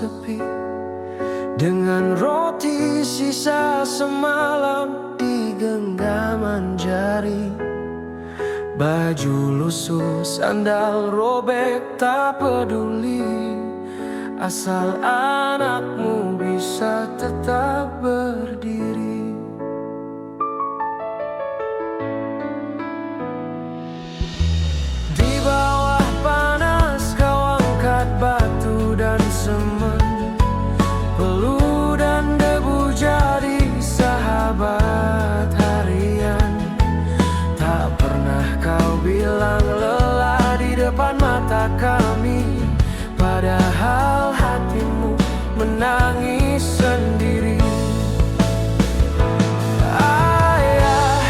sepi, dengan roti sisa semalam di genggaman jari. Baju lusuh, sandal robek, tak peduli, asal anakmu bisa tetap berdiri. Di bawah panas kau angkat batu dan semen, peluh dan debu jadi sahabat harian. Tak pernah kau bilang lelah di depan mata kami, padahal hatimu menangis sendiri. Ayah,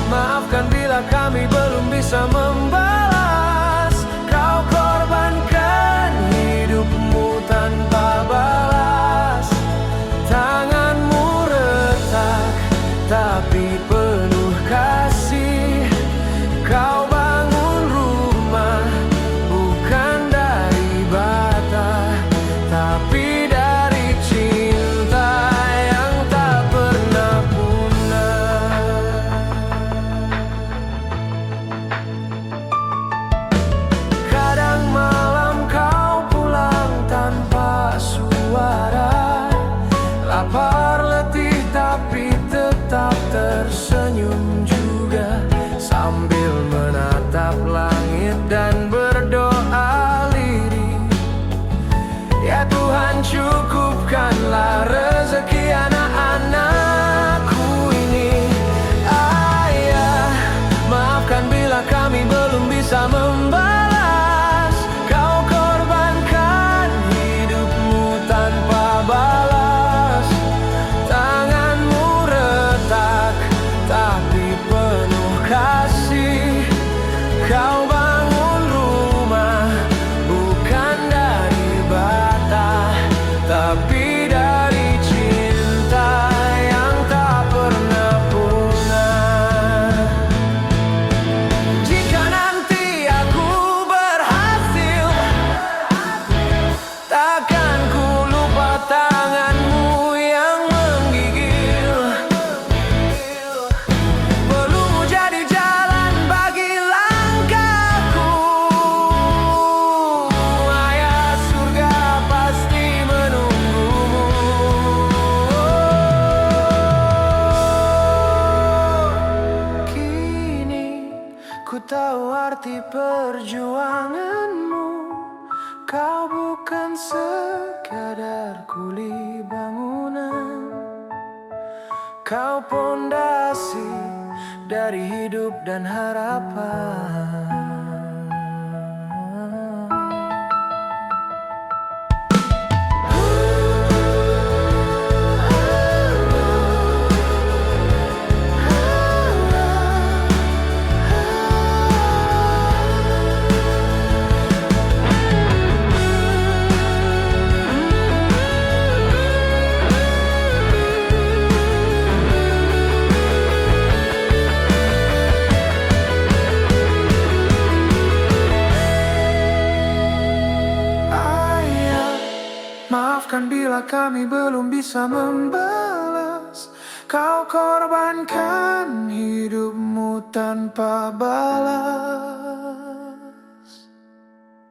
maafkan bila kami belum bisa membalas. Kau korbankan hidupmu tanpa balas. Tanganmu retak tapi penuh kasih. Kau bangun rumah bukan dari bata, tapi dari cinta yang tak pernah punah. Kadang malam kau pulang tanpa suara, lapar letih tapi tetap tersenyum juga, sambil menatap langit dan berdoa lirih. Ya Tuhan, cukupkanlah rezeki anak-anakku ini. Ayah, maafkan bila kami belum bisa membalas. Kau korbankan hidupmu tanpa balas. Tanganmu retak tapi penuh kasih. Kau bangun rumah bukan dari bata, tapi dari cinta yang tak pernah punah. Jika nanti aku berhasil, takkan ku lupa tanganmu yang menggigil. Pelukmu jadi jalan bagi langkahku. Ayah, surga pasti menunggumu. Kini ku tahu arti perjuanganmu. Kau bukan sekadar kuli bangunan, kau pondasi dari hidup dan harapan. Maafkan bila kami belum bisa membalas. Kau korbankan hidupmu tanpa balas.